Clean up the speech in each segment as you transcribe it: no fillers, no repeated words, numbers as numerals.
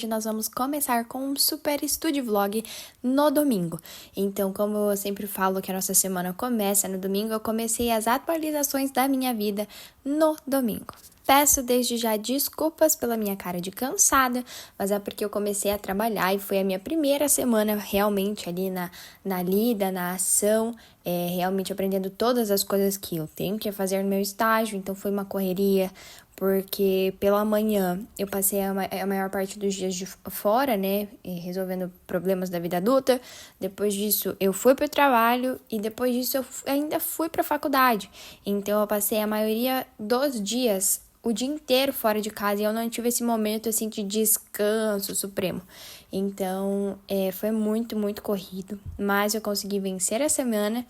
hoje nós vamos começar com um super estúdio vlog no domingo. Então, como eu sempre falo que a nossa semana começa no domingo, eu comecei as atualizações da minha vida no domingo. Peço desde já desculpas pela minha cara de cansada, mas é porque eu comecei a trabalhar e foi a minha primeira semana realmente ali na lida, na ação, realmente aprendendo todas as coisas que eu tenho que fazer no meu estágio. Então foi uma correria, porque pela manhã eu passei a maior parte dos dias de fora, né, resolvendo problemas da vida adulta. Depois disso eu fui para o trabalho e depois disso eu ainda fui para a faculdade. Então eu passei a maioria dos dias o dia inteiro fora de casa e eu não tive esse momento assim de descanso supremo. Então, foi muito, muito corrido, mas eu consegui vencer a semana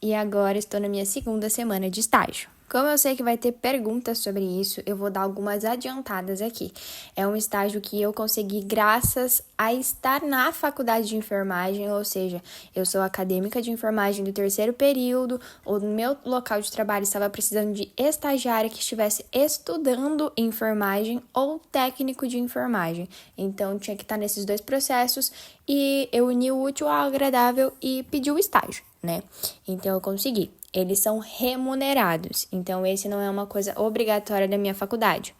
e agora estou na minha segunda semana de estágio. Como eu sei que vai ter perguntas sobre isso, eu vou dar algumas adiantadas aqui. É um estágio que eu consegui graças a estar na faculdade de enfermagem, ou seja, eu sou acadêmica de enfermagem do terceiro período, ou no meu local de trabalho estava precisando de estagiária que estivesse estudando enfermagem ou técnico de enfermagem. Então, tinha que estar nesses dois processos e eu uni o útil ao agradável e pedi o estágio, né? Então, eu consegui. Eles são remunerados, então esse não é uma coisa obrigatória da minha faculdade.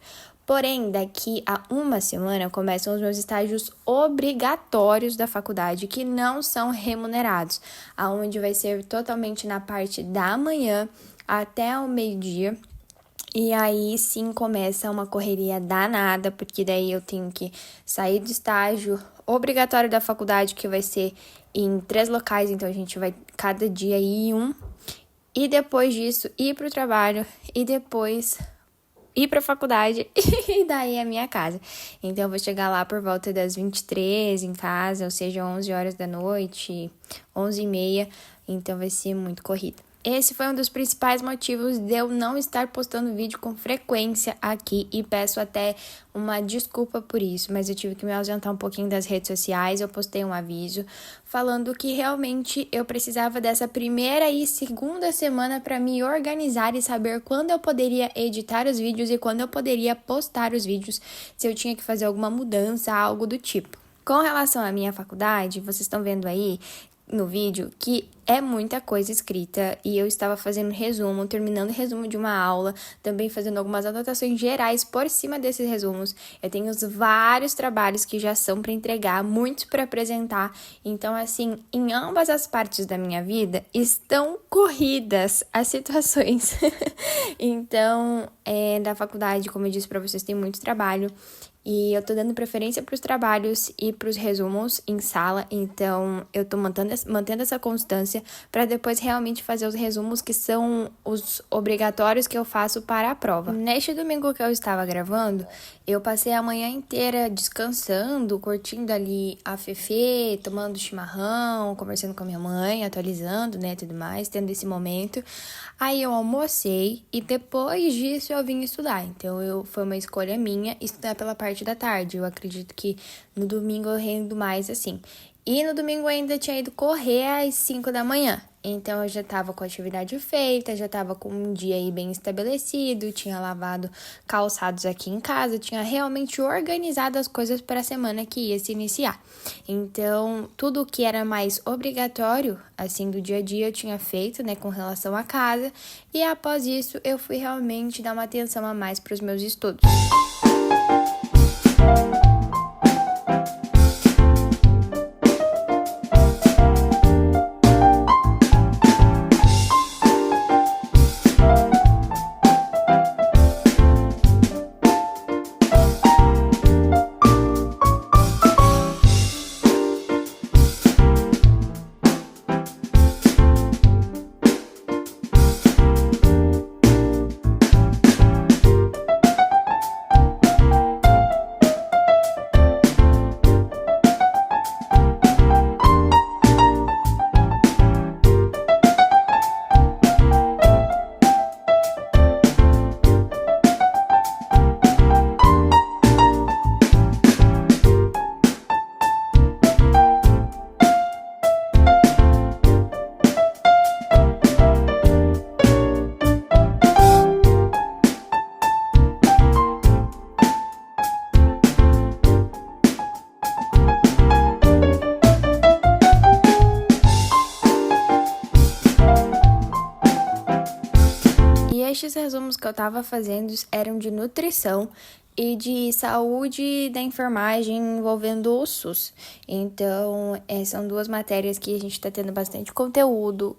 Porém, daqui a uma semana começam os meus estágios obrigatórios da faculdade, que não são remunerados, aonde vai ser totalmente na parte da manhã até o meio-dia. E aí sim começa uma correria danada, porque daí eu tenho que sair do estágio obrigatório da faculdade, que vai ser em 3 locais, então a gente vai cada dia ir em um. E depois disso, ir para o trabalho e depois ir para a faculdade e daí a minha casa. Então, eu vou chegar lá por volta das 23 em casa, ou seja, 11 horas da noite, 11h30. Então, vai ser muito corrido. Esse foi um dos principais motivos de eu não estar postando vídeo com frequência aqui e peço até uma desculpa por isso, mas eu tive que me ausentar um pouquinho das redes sociais. Eu postei um aviso falando que realmente eu precisava dessa primeira e segunda semana para me organizar e saber quando eu poderia editar os vídeos e quando eu poderia postar os vídeos, se eu tinha que fazer alguma mudança, algo do tipo. Com relação à minha faculdade, vocês estão vendo aí no vídeo que é muita coisa escrita e eu estava fazendo resumo, terminando o resumo de uma aula, também fazendo algumas anotações gerais por cima desses resumos. Eu tenho vários trabalhos que já são para entregar, muitos para apresentar. Então, assim, em ambas as partes da minha vida estão corridas as situações. Então, da faculdade, como eu disse para vocês, tem muito trabalho. E eu tô dando preferência para os trabalhos e para os resumos em sala, então eu tô mantendo essa constância para depois realmente fazer os resumos que são os obrigatórios que eu faço para a prova. Neste domingo que eu estava gravando, eu passei a manhã inteira descansando, curtindo ali a Fefê, tomando chimarrão, conversando com a minha mãe, atualizando, né, tudo mais, tendo esse momento. Aí eu almocei e depois disso eu vim estudar, então foi uma escolha minha estudar pela parte da tarde. Eu acredito que no domingo eu rendo mais assim. E no domingo eu ainda tinha ido correr às 5 da manhã. Então eu já estava com a atividade feita, já estava com um dia aí bem estabelecido, tinha lavado calçados aqui em casa, tinha realmente organizado as coisas para a semana que ia se iniciar. Então, tudo que era mais obrigatório, assim, do dia a dia, eu tinha feito, né, com relação à casa. E após isso, eu fui realmente dar uma atenção a mais para os meus estudos. estes resumos que eu estava fazendo eram de nutrição e de saúde da enfermagem envolvendo o SUS. Então, são duas matérias que a gente está tendo bastante conteúdo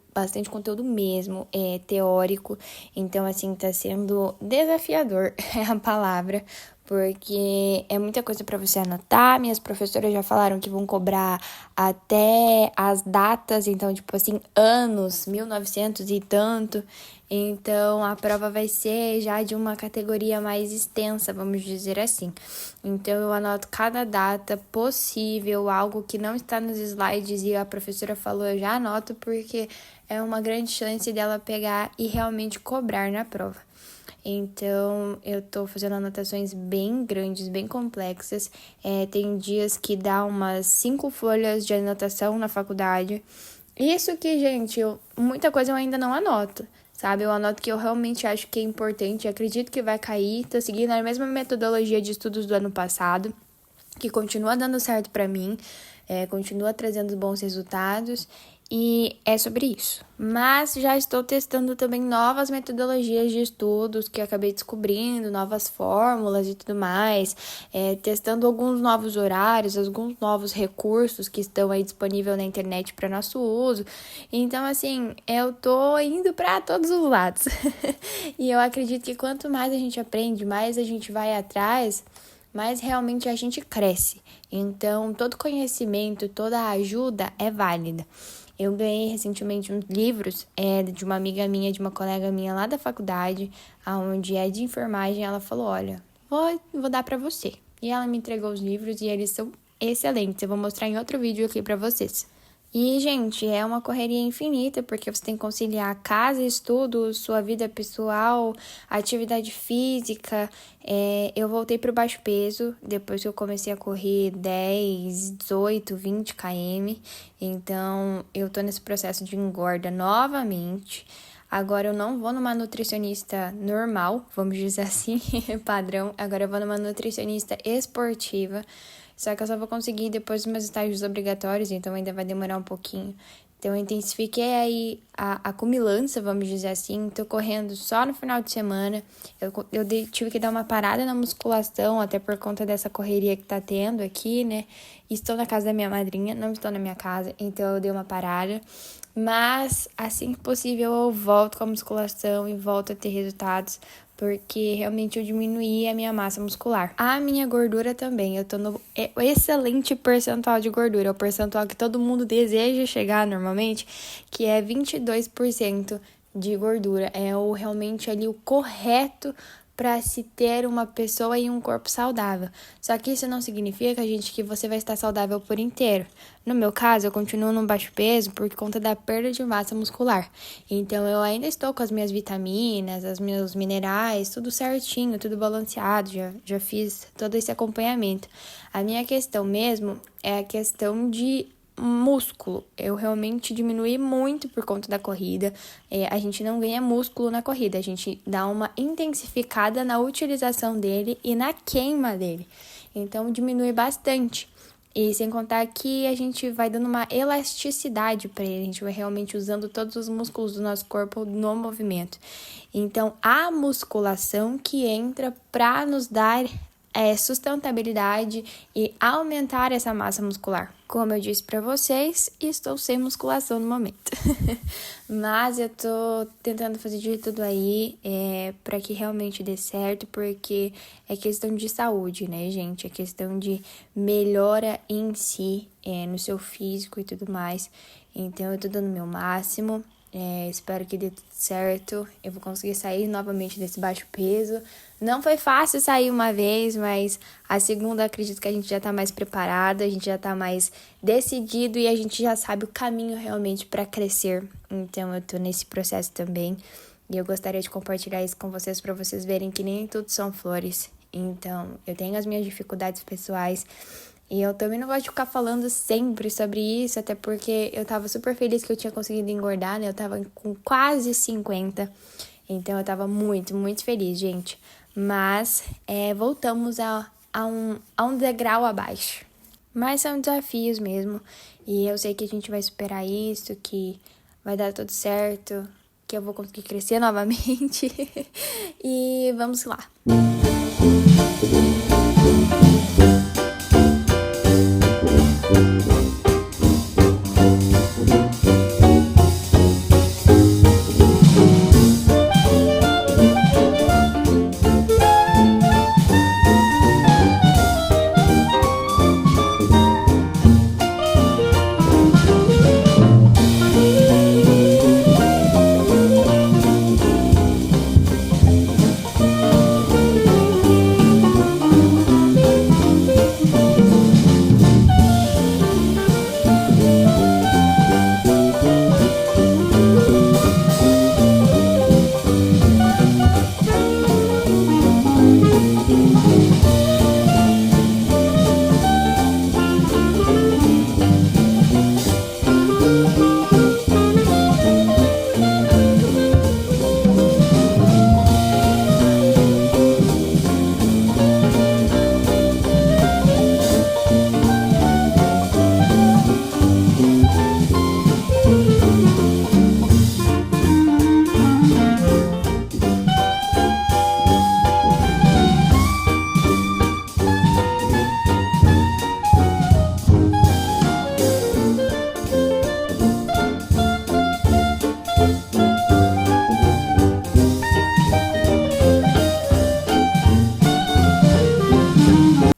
mesmo, teórico. Então, assim, está sendo desafiador, é a palavra, porque é muita coisa para você anotar. Minhas professoras já falaram que vão cobrar até as datas, então, tipo assim, anos, 1900 e tanto. Então, a prova vai ser já de uma categoria mais extensa, vamos dizer assim. Então, eu anoto cada data possível, algo que não está nos slides e a professora falou, eu já anoto porque é uma grande chance dela pegar e realmente cobrar na prova. Então, eu tô fazendo anotações bem grandes, bem complexas. Tem dias que dá umas 5 folhas de anotação na faculdade. Isso que, gente, muita coisa eu ainda não anoto, sabe? Eu anoto que eu realmente acho que é importante, acredito que vai cair. Tô seguindo a mesma metodologia de estudos do ano passado, que continua dando certo pra mim, continua trazendo bons resultados. E é sobre isso. Mas já estou testando também novas metodologias de estudos que eu acabei descobrindo, novas fórmulas e tudo mais, testando alguns novos horários, alguns novos recursos que estão aí disponíveis na internet para nosso uso. Então, assim, eu tô indo para todos os lados. E eu acredito que quanto mais a gente aprende, mais a gente vai atrás, mas realmente a gente cresce. Então, todo conhecimento, toda ajuda é válida. Eu ganhei recentemente uns livros de uma amiga minha, de uma colega minha lá da faculdade, onde é de enfermagem. Ela falou, olha, vou dar pra você. E ela me entregou os livros e eles são excelentes. Eu vou mostrar em outro vídeo aqui pra vocês. E, gente, é uma correria infinita, porque você tem que conciliar casa, estudo, sua vida pessoal, atividade física. Eu voltei pro baixo peso, depois que eu comecei a correr 10, 18, 20 km. Então, eu tô nesse processo de engorda novamente. Agora eu não vou numa nutricionista normal, vamos dizer assim, padrão. Agora eu vou numa nutricionista esportiva. Só que eu só vou conseguir depois dos meus estágios obrigatórios, então ainda vai demorar um pouquinho. Então eu intensifiquei aí a comilança, vamos dizer assim. Tô correndo só no final de semana. Tive que dar uma parada na musculação, até por conta dessa correria que tá tendo aqui, né? Estou na casa da minha madrinha, não estou na minha casa, então eu dei uma parada. Mas, assim que possível, eu volto com a musculação e volto a ter resultados, porque realmente eu diminuí a minha massa muscular. A minha gordura também, eu tô no excelente percentual de gordura, o percentual que todo mundo deseja chegar normalmente, que é 22% de gordura. Realmente ali o correto para se ter uma pessoa e um corpo saudável. Só que isso não significa, gente, que você vai estar saudável por inteiro. No meu caso, eu continuo no baixo peso por conta da perda de massa muscular. Então, eu ainda estou com as minhas vitaminas, os meus minerais, tudo certinho, tudo balanceado. Já fiz todo esse acompanhamento. A minha questão mesmo é a questão de músculo. Eu realmente diminui muito por conta da corrida. A gente não ganha músculo na corrida, a gente dá uma intensificada na utilização dele e na queima dele. Então diminui bastante. E sem contar que a gente vai dando uma elasticidade para ele, a gente vai realmente usando todos os músculos do nosso corpo no movimento. Então a musculação que entra para nos dar sustentabilidade e aumentar essa massa muscular. Como eu disse pra vocês, estou sem musculação no momento. Mas eu tô tentando fazer de tudo aí pra que realmente dê certo, porque é questão de saúde, né, gente? É questão de melhora em si, no seu físico e tudo mais. Então eu tô dando o meu máximo. Espero que dê tudo certo. Eu vou conseguir sair novamente desse baixo peso. Não foi fácil sair uma vez, mas a segunda acredito que a gente já tá mais preparada, a gente já tá mais decidido e a gente já sabe o caminho realmente para crescer. Então eu tô nesse processo também e eu gostaria de compartilhar isso com vocês para vocês verem que nem tudo são flores. Então eu tenho as minhas dificuldades pessoais. E eu também não gosto de ficar falando sempre sobre isso, até porque eu tava super feliz que eu tinha conseguido engordar, né? Eu tava com quase 50, então eu tava muito, muito feliz, gente. Mas voltamos a um degrau abaixo. Mas são desafios mesmo, e eu sei que a gente vai superar isso, que vai dar tudo certo. que eu vou conseguir crescer novamente. E vamos lá.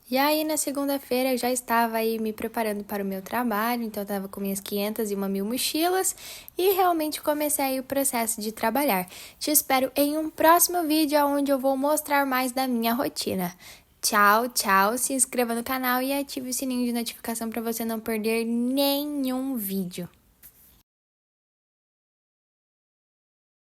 E aí, na segunda-feira, eu já estava aí me preparando para o meu trabalho, então eu estava com minhas 501.000 mochilas e realmente comecei aí o processo de trabalhar. Te espero em um próximo vídeo onde eu vou mostrar mais da minha rotina. Tchau, tchau, se inscreva no canal e ative o sininho de notificação para você não perder nenhum vídeo.